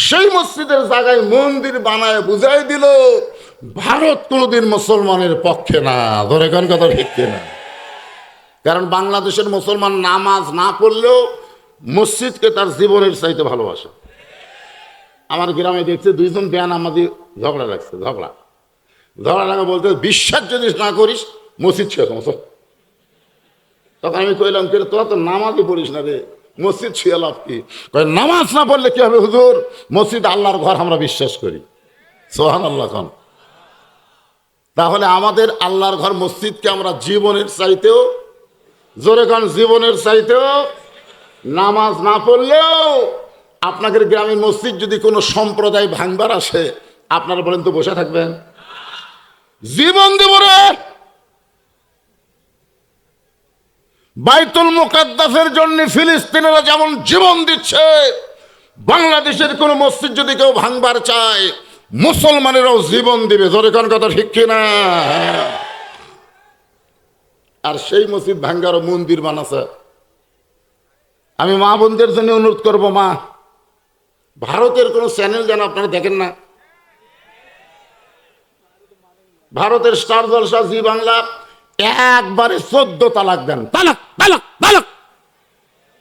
সেই মসজিদের জায়গায় মন্দির বানায় বুঝাই দিল ভারত কোনোদিন মুসলমানের পক্ষে না। ধরে কোন কথা ঠিক না? কারণ বাংলাদেশের মুসলমান নামাজ না পড়লেও মসজিদকে তার জীবনের চাইতে ভালোবাসে। আমার গ্রামে দেখছে দুইজন বেয়ানামাজি ঝগড়া লাগছে, ঝগড়া লাগা বলতে বিশ্বাস যদি না করিস মসজিদ ছুঁয়ে কমস। তখন আমি কইলাম কে তোরা তো নামাজই পড়িস না রে, মসজিদ ছুঁয়ে লাভ কি? নামাজ না পড়লে কি হবে হুজুর? মসজিদ আল্লাহর ঘর, আমরা বিশ্বাস করি। সুবহানাল্লাহ খান। তাহলে আমাদের আল্লাহর ঘর মসজিদকে আমরা জীবনের চাইতেও, জোরে খান, জীবনের চাইতেও, নামাজ না পড়লেও আপনাদের গ্রামে মসজিদ যদি কোনো সম্প্রদায় ভাঙবার আসে আপনারা বলেন তো বসে থাকবেন? জীবন দেব রে। বাইতুল মুকাদ্দাসের জন্য ফিলিস্তিনিরা যেমন জীবন দিচ্ছে, বাংলাদেশের কোন মসজিদ যদি কেউ ভাঙবার চায় মুসলমানেরাও জীবন দিবে। জোরে কোন কথা ঠিক কিনা? আর সেই মসজিদ ভাঙ্গারও মন্দির বানাছে। আমি মা বোনদের জন্য অনুরোধ করব, মা, ভারতের কোন চ্যানেল যেন আপনারা দেখেন না। ভারতের স্টার জলসা, জি বাংলা একবারে 14 তালাক দেন। তালাক তালাক তালাক,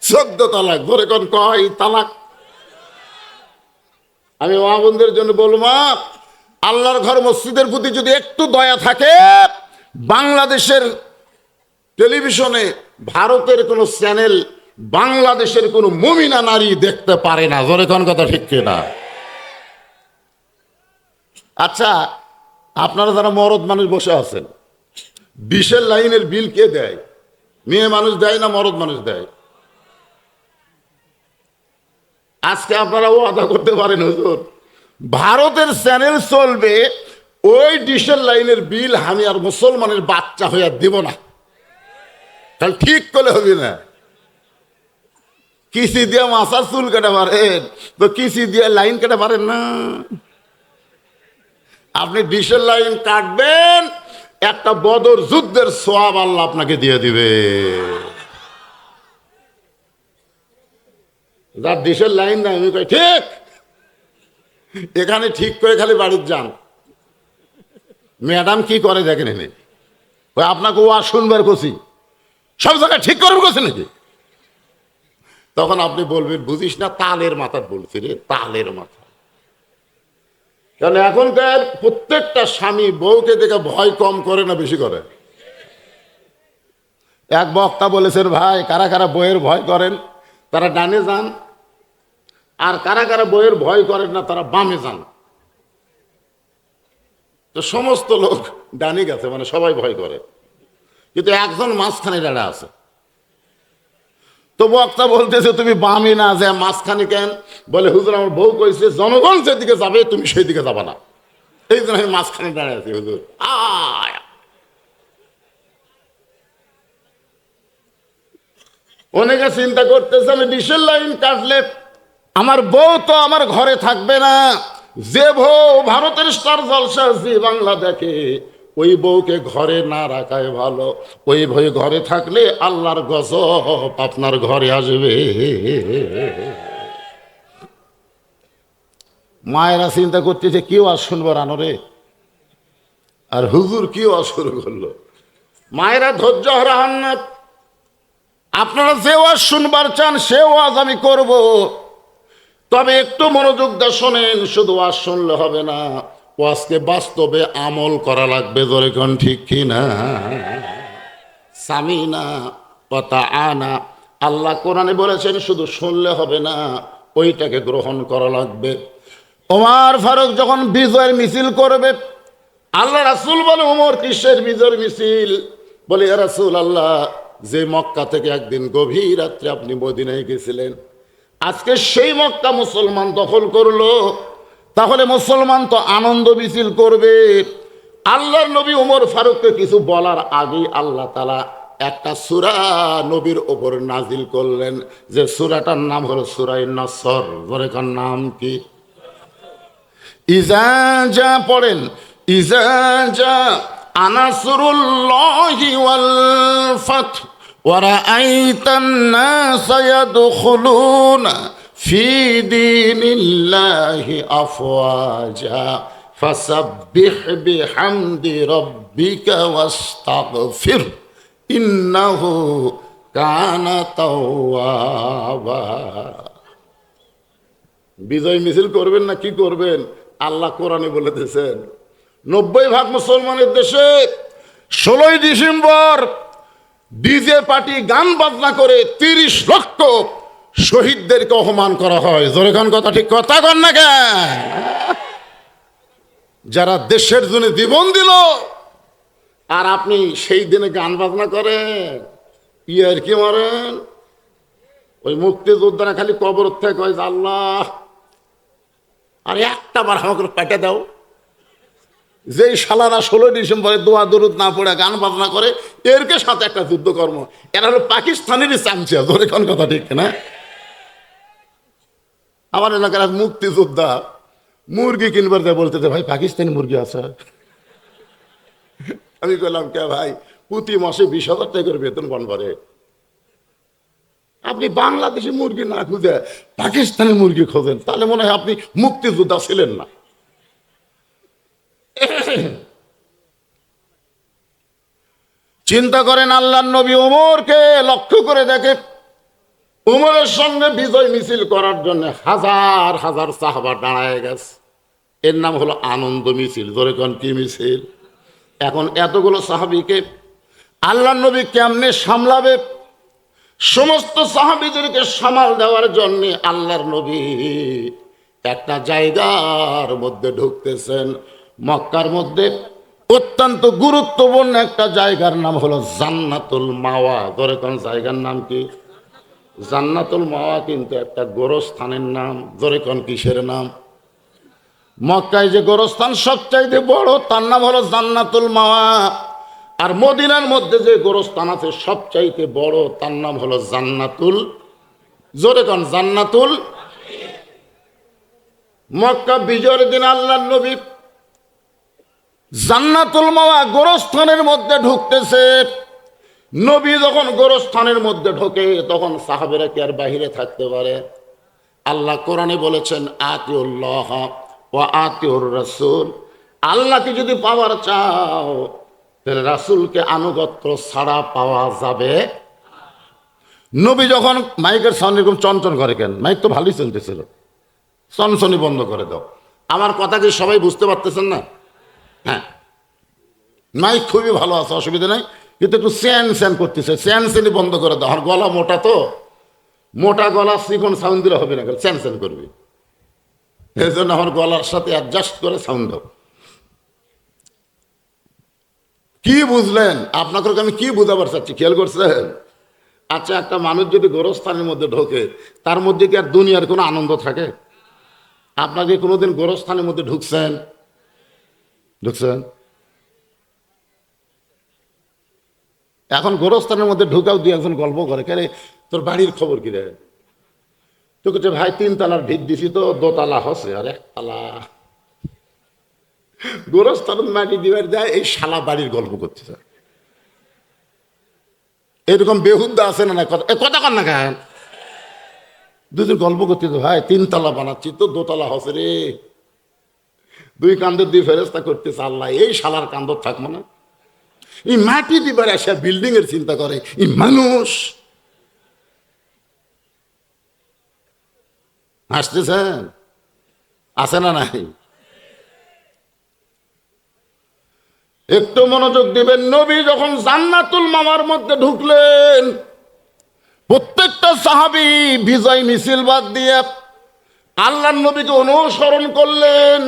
14 তালাক। ধরে কোন কয় তালাক। আমি মা বোনদের জন্য বলবো, মা, আল্লাহর ঘর মসজিদের প্রতি যদি একটু দয়া থাকে, বাংলাদেশের টেলিভিশনে ভারতের কোন চ্যানেল বাংলাদেশের কোন মুমিনা নারী দেখতে পারে না। জোরে কোন কথা ঠিক কিনা? আচ্ছা, আপনারা যারা মরদ মানুষ বসে আছেন, 20 লাইনের বিল কে দেয়? মেয়ে মানুষ দেয় না মরদ মানুষ দেয়? আজকে আপনারা ওয়াদা করতে পারেন হুজুর ভারতের চ্যানেল চলবে, ওই 20 লাইনের বিল আমি আর মুসলমানের বাচ্চা হইয়া দিব না। তাহলে ঠিক করলে হবে না? কিসি দিয়ে মাথার চুল কেটে পারেন, তো কিসি দিয়ে লাইন কেটে পারেন না। আপনি 20 লাইন কাটবেন, একটা বদর যুদ্ধের সোয়াব আল্লাহ আপনাকে দিয়ে দিবে। যার 20 লাইন নাই আমি কই ঠিক, এখানে ঠিক করে খালি বাড়ির যান। ম্যাডাম কি করে দেখেন, এনে ওই আপনাকে ও আর শুনবার করছি, সব জায়গায় ঠিক করবে করছে নাকি? তখন আপনি বলবেন বুঝিস না, তালের মাথা বলছি রে, তালের মাথা। কারণ এখনকার প্রত্যেকটা স্বামী বউকে দেখে ভয় কম করে না বেশি করে? এক বক্তা বলেছেন, ভাই, কারা কারা বইয়ের ভয় করেন তারা ডানে যান, আর কারা কারা বইয়ের ভয় করেন না তারা বামে যান। তো সমস্ত লোক ডানে গেছে, মানে সবাই ভয় করে, কিন্তু একজন মাঝখানে দাঁড়া আছে। তো বক্তা বলতেছে তুমি বামে না যে মাঝখানে কেন? বলে হুজুর আমার বউ কইছে জনগণ যেদিকে যাবে তুমি সেই দিকে যাবা না, এই জন্য আমি মাঝখানে দাঁড়িয়ে আছি হুজুর। অনেকে চিন্তা করতেছে আমি 20 লাইন কাটলে আমার বউ তো আমার ঘরে থাকবে না। যে বউ ভারতের স্টার জলসা, জি বাংলা দেখে, ওই বউকে ঘরে না রাখাই ভালো। ওই বউ ঘরে থাকলে আল্লাহর গজব আপনার ঘরে আসবে। মায়েরা চিন্তা করতেছে কেউ আর শুনবো রানরে, আর হুজুর কেউ আর শুরু করলো। মায়েরা ধৈর্য হারা হন না। আপনারা যে ওয়াজ শুনবার চান সে ওয়াজ আমি করব, তবে একটু মনোযোগ দিয়ে শোনেন। শুধু ওয়াজ শুনলে হবে না, ওয়াজকে বাস্তবে আমল করা লাগবে। জোরে কোন ঠিক কি না? সামিনা ওয়া আনা, আল্লাহ কোরআনে বলেছেন শুধু শুনলে হবে না, ওইটাকে গ্রহণ করা লাগবে। ওমর ফারুক যখন বিজয়ের মিছিল করবে, আল্লাহ রাসূল বলে ওমর কিসের বিজয়ের মিছিল? বলে ইয়া রাসূলুল্লাহ, যে মক্কা থেকে একদিন গভীর রাত্রে আপনি মদিনায় গেছিলেন, আজকে সেই মক্কা মুসলমান দখল করলো, তাহলে মুসলমান তো আনন্দ মিছিল করবে। আল্লাহর নবী ওমর ফারুককে কিছু বলার আগেই আল্লাহ তাআলা একটা সূরা নবীর ওপর নাজিল করলেন, যে সূরাটার নাম হলো সূরা নসর। বলে কার নাম কি? ইজা যা পড়েন, ইজা যা আনাসরুল্লাহি ওয়াল ফাত ওয়া রাআইতান নাস ইয়াদখুলুনা ফি দীনিল্লাহি আফওয়াজা ফাসাব্বিহ বিহামদি রাব্বিকা ওয়াস্তাগফির ইন্নাহু কানা তাওয়াবা। বিজয় মিছিল করবেন না কি করবেন? আল্লাহ কোরআনে বলে দিয়েছেন 90% মুসলমানের দেশে 16ই ডিসেম্বর ডিজে পার্টি গান বাজনা করে 30 লক্ষ শহীদদেরকে অপমান করা হয়। জোরে কোন কথা, ঠিক কথা কন না কেন? যারা দেশের জন্য জীবন দিল, আর আপনি সেই দিনে গান বাজনা করেন, ইয়ার কি মারেন? ওই মুক্তিযোদ্ধারা খালি কবর থেকে কয় আল্লাহ আর একটা বার আমাকে পেটে দাও। যেই শালারা 16 ডিসেম্বরে দোয়া দরুদ না পড়ে গান বাজনা করে, এরকে সাথে একটা যুদ্ধ কর্ম। এরা হলো পাকিস্তানেরই চামচিয়া। ধরে কোন কথা, ঠিক না? আমার এলাকার মুক্তিযোদ্ধা মুরগি কিনবার দেয়, বলতেছে ভাই পাকিস্তানি মুরগি আছে। আমি বললাম কে ভাই, প্রতি মাসে 20,000 টাকা করে বেতন পান করে, আপনি বাংলাদেশি মুরগি না খুঁজে পাকিস্তানি মুরগি খোঁজেন, তাহলে মনে হয় আপনি মুক্তিযোদ্ধা ছিলেন না। চিন্তা করেন, আল্লাহর নবী ওমরকে লক্ষ্য করে দেখে, ওমরের সঙ্গে বিজয় মিছিল করার জন্য হাজার হাজার সাহাবা দাঁড়ায় গেছে। এর নাম হলো আনন্দ মিছিল। ধরে কোন কি মিছিল? এখন এতগুলো সাহাবীকে আল্লাহর নবী কেমনে সামলাবে? সমস্ত সাহাবীদেরকে সামাল দেওয়ার জন্য আল্লাহর নবী একটা জায়গার মধ্যে ঢুকতেছেন। মক্কার মধ্যে অত্যন্ত গুরুত্বপূর্ণ একটা জায়গার নাম হলো জান্নাতুল মাওয়া। ধরে কোন জায়গার নাম কি? জান্নাতুল মাওয়া কিন্তু একটা গোরস্থানের নাম। ধরে কোন কিসের নাম? মক্কায় যে গোরস্থান সবচাইতে বড়, তার নাম হলো জান্নাতুল মাওয়া। আর মদিনার মধ্যে যে গোরস্থান আছে সবচাইতে বড়, তার নাম হলো জান্নাতুল, জোরে কোন, জান্নাতুল। মক্কা বিজয়ের দিন আল্লাহর নবী জান্নাতুল মাওয়া গোরস্থানের মধ্যে ঢুকতেছে। নবী যখন গোরস্থানের মধ্যে ঢোকে, তখন সাহাবেরা কি আর বাহিরে থাকতে পারে? আল্লাহ কোরআনে বলেছেন আতিউল্লাহ ওয়া আতিউর রাসূল। আল্লাহকে যদি পাওয়ার চাও, তাহলে রাসূলকে আনুগত্য ছাড়া পাওয়া যাবে। নবী যখন মাইকের সাউন্ড এরকম চঞ্চন করে, কেন? মাইক তো ভালোই চলতেছিল, চনচনি বন্ধ করে দাও। আমার কথা কি সবাই বুঝতে পারতেছেন না? হ্যাঁ, মাইক খুবই ভালো আছে, অসুবিধা নাই, কিন্তু একটু স্যান স্যান করতেছে, স্যান স্যানই বন্ধ করে দাও। আমার গলা মোটা তো, মোটা গলা চিকন সাউন্ড দিলে হবে না, স্যান স্যান করবি। এই জন্য আমার গলার সাথে অ্যাডজাস্ট করে সাউন্ড দাও। কি বুঝলেন? আপনাকে আমি কি বুঝাবার চাচ্ছি খেয়াল করছেন? আচ্ছা, একটা মানুষ যদি গোরস্থানের মধ্যে ঢোকে, তার মধ্যে কি আর দুনিয়ার কোনো আনন্দ থাকে? আপনাকে কোনোদিন গোরস্থানের মধ্যে ঢুকছেন? ঢুকছেন? এখন গোরস্থানের মধ্যে ঢুকাও দিয়ে একজন গল্প করে, কেন তোর বাড়ির খবর কি রে? তো বলছে ভাই 3 তলার ভিত দিছি তো, 2 তলা হচ্ছে আর 1 তলা। গোরস্থানের মাটি দিবার যায়, এই শালা বাড়ির গল্প করতেছে। এরকম বেহুদ্দা আছে না? কথা কর না কেন? দুজন গল্প করতেছে, ভাই 3 তলা বানাচ্ছি তো, 2 তলা হচ্ছে রে। 2 কান্দর 2 ফেরেস্তা করতেছে, আল্লাহ এই শালার কান্দর থাকবো না। এই মাটি দিবার আসে বিল্ডিং এর চিন্তা করে এই মানুষ। হাসতেছেন? আছে না নাই? একটু মনোযোগ দিবেন। নবী যখন জান্নাতুল মাওয়ার মধ্যে ঢুকলেন, প্রত্যেকটা সাহাবী বিজয় মিছিল বাদ দিয়ে আল্লাহর নবীকে অনুসরণ করলেন।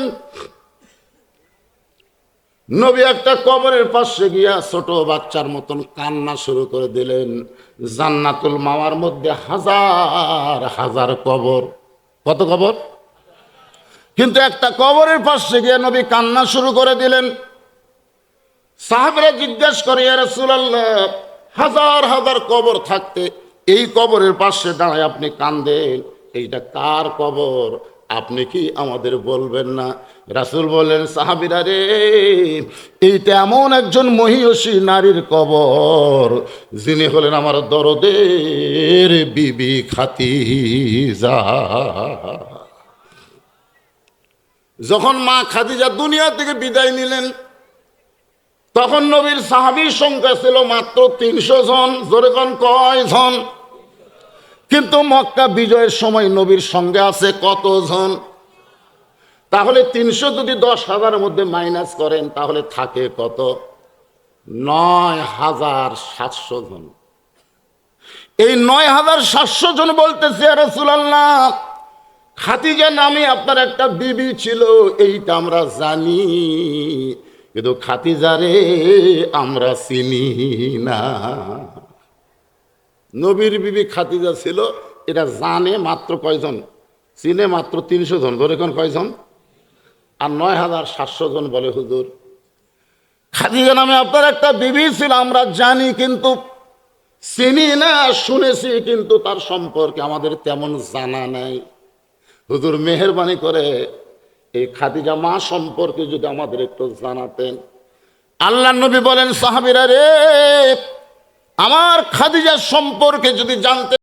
নবী একটা কবরের পাশে গিয়া ছোট বাচ্চার মতন কান্না শুরু করে দিলেন। জান্নাতুল মাওয়ার মধ্যে হাজার হাজার কবর। কত কবর? কিন্তু একটা কবরের পাশে গিয়ে নবী কান্না শুরু করে দিলেন। সাহাবীরা জিজ্ঞেস করে, ইয়া রাসূলুল্লাহ, হাজার হাজার কবর থাকতে এই কবরের পাশে দাঁড়ায় আপনি কান্দেন, এইটা কার কবর? আপনি কি আমাদের বলবেন না? রাসূল বললেন, সাহাবীরা রে, এইটা এমন একজন মহিয়সী নারীর কবর, যিনি হলেন আমার দরদের বিবি খাদিজা। যখন মা খাদিজা দুনিয়া থেকে বিদায় নিলেন, তখন নবীর সাহাবীর সংখ্যা ছিল মাত্র 300 জন। জোরে কোন কয়জন? কিন্তু মক্কা বিজয়ের সময় নবীর সঙ্গে আছে কতজন? তাহলে 300 যদি 10,000 মধ্যে মাইনাস করেন তাহলে থাকে কত? 9,700 জন। এই 9,700 জন বলতেছে, ইয়া রাসূলুল্লাহ, খাদিজা নামে আপনার একটা বিবি ছিল, এইটা আমরা জানি, কিন্তু খাদিজারে আমরা চিনি না। নবীর বিবি খাদিজা ছিল, এটা জানে মাত্র কয়জন? চিনে মাত্র 300 জন। ধরে কোন কয়জন? আর 9,700 জন বলে, হুজুর খাদিজা নামে আপনার একটা বিবি ছিল, আমরা জানি কিন্তু চিনি না, শুনেছি কিন্তু তার সম্পর্কে আমাদের তেমন জানা নাই। হুজুর মেহেরবানি করে এই খাদিজা মা সম্পর্কে যদি আমাদের একটু জানাতেন। আল্লাহ নবী বলেন, সাহাবীরা রে, আমার খাদিজা সম্পর্কে যদি জানতে